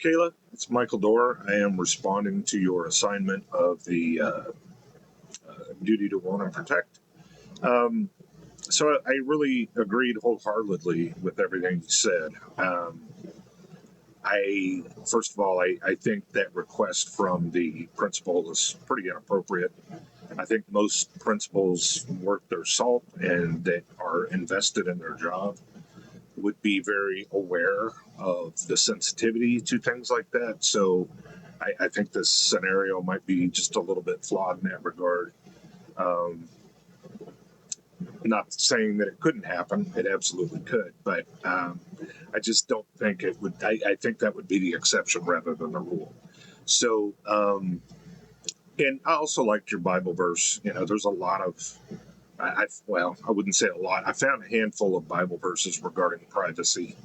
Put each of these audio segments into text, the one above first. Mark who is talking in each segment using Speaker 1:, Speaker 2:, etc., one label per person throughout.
Speaker 1: Kayla. It's Michael Dorr. I am responding to your assignment of the duty to warn and protect. So I really agreed wholeheartedly with everything you said. First of all, I think that request from the principal is pretty inappropriate. I think most principals worth their salt and that are invested in their job would be very aware of the sensitivity to things like that. So I think this scenario might be just a little bit flawed in that regard. Um, Not saying that it couldn't happen, it absolutely could, but I just don't think it would. I think that would be the exception rather than the rule. So, and I also liked your Bible verse. You know, there's a lot of, I wouldn't say a lot. I found a handful of Bible verses regarding privacy.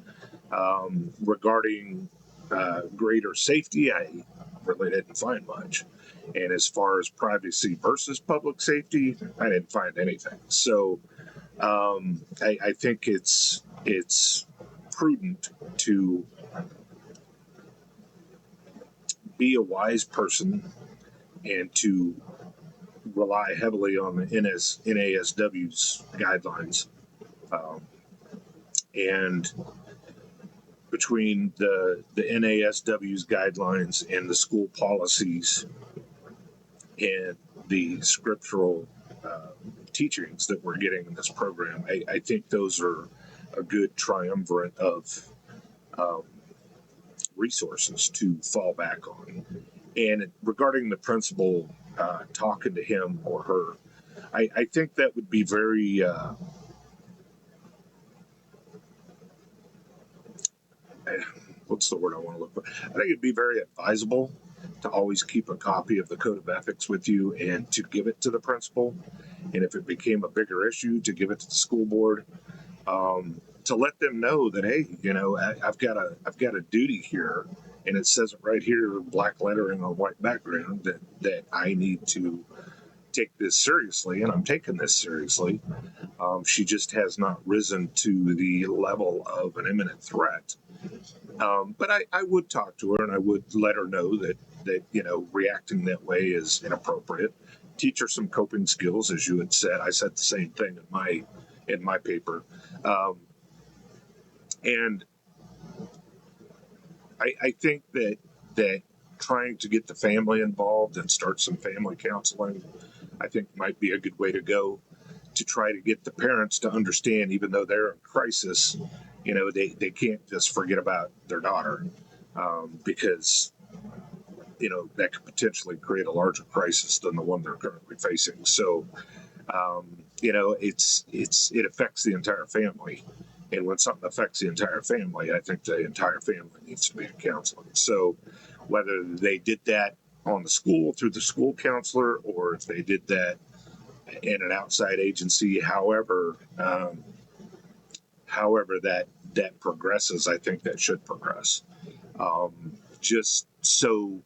Speaker 1: Regarding greater safety, I really didn't find much. And as far as privacy versus public safety, I didn't find anything. So I think it's prudent to be a wise person and to rely heavily on the NASW's guidelines. And between the NASW's guidelines and the school policies and the scriptural teachings that we're getting in this program, I think those are a good triumvirate of resources to fall back on. And regarding the principal talking to him or her, I think that would be very what's the word I want to look for? I think it'd be very advisable to always keep a copy of the code of ethics with you and to give it to the principal. And if it became a bigger issue, to give it to the school board, to let them know that, hey, you know, I've got a duty here, and it says it right here, black lettering on white background, that I need to take this seriously, and I'm taking this seriously. She just has not risen to the level of an imminent threat. But I would talk to her and I would let her know that you know, reacting that way is inappropriate. Teach her some coping skills, as you had said. I said the same thing in my paper, and I think that trying to get the family involved and start some family counseling, I think might be a good way to go, to try to get the parents to understand, even though they're in crisis, you know, they can't just forget about their daughter, because, you know, that could potentially create a larger crisis than the one they're currently facing. So, you know, it affects the entire family. And when something affects the entire family, I think the entire family needs to be in counseling. So whether they did that on the school through the school counselor, or if they did that in an outside agency, however that progresses, I think that should progress. Just so,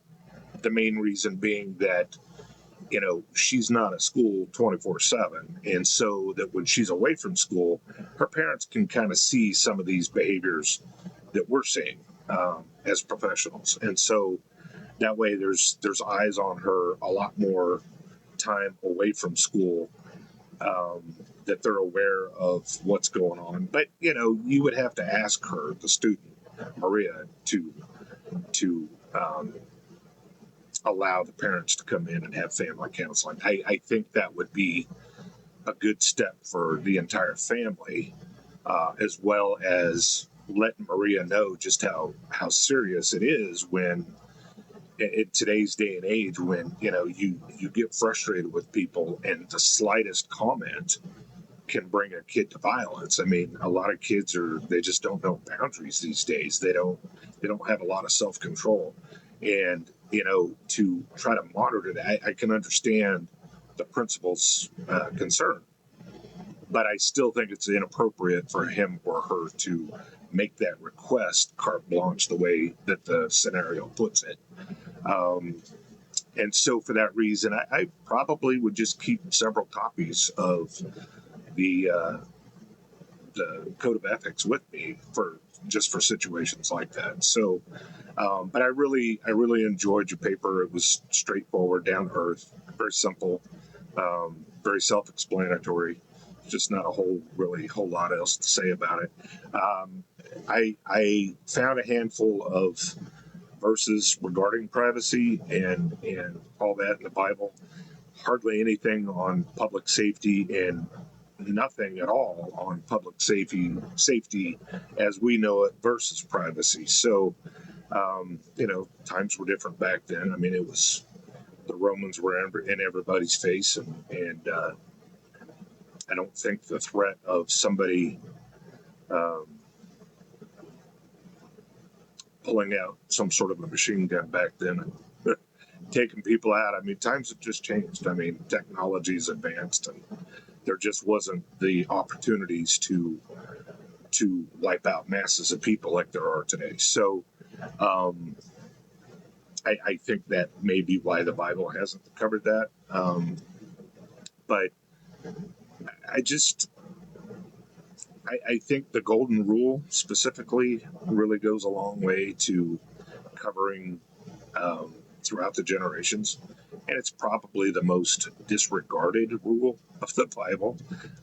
Speaker 1: the main reason being that, you know, she's not at school 24/7, and so that when she's away from school, her parents can kind of see some of these behaviors that we're seeing as professionals, and so that way there's eyes on her a lot more time away from school, that they're aware of what's going on. But you know, you would have to ask her, the student Maria, to allow the parents to come in and have family counseling. I think that would be a good step for the entire family, as well as letting Maria know just how serious it is when, in today's day and age, when, you know, you get frustrated with people and the slightest comment can bring a kid to violence. I mean, a lot of kids they just don't know boundaries these days. They don't have a lot of self-control. And, you know, to try to monitor that, I can understand the principal's concern, but I still think it's inappropriate for him or her to make that request carte blanche the way that the scenario puts it. And so for that reason, I probably would just keep several copies of the code of ethics with me for just for situations like that. So, but I really enjoyed your paper. It was straightforward, down to earth, very simple, very self-explanatory. Just not a whole lot else to say about it. I found a handful of verses regarding privacy and all that in the Bible. Hardly anything on public safety, and nothing at all on public safety as we know it versus privacy. So, times were different back then. I mean, it was the Romans were in everybody's face, and I don't think the threat of somebody um, pulling out some sort of a machine gun back then and taking people out. I mean, times have just changed. I mean, technology's advanced, and there just wasn't the opportunities to wipe out masses of people like there are today. So, I think that may be why the Bible hasn't covered that. But I just I think the golden rule specifically really goes a long way to covering throughout the generations. And it's probably the most disregarded rule of the Bible.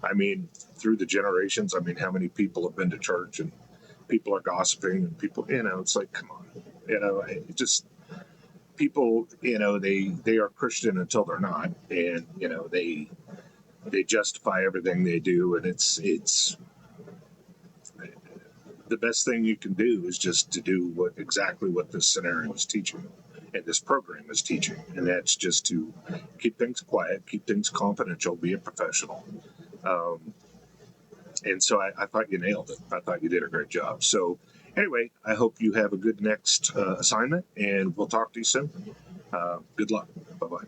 Speaker 1: I mean, through the generations, I mean, how many people have been to church and people are gossiping and people, it's like, come on, it just people, they are Christian until they're not. And, they justify everything they do. And it's the best thing you can do is just to do exactly what this scenario is teaching and this program is teaching, and that's just to keep things quiet, keep things confidential, be a professional. And so I thought you nailed it. I thought you did a great job. So anyway, I hope you have a good next assignment, and we'll talk to you soon. Good luck. Bye-bye.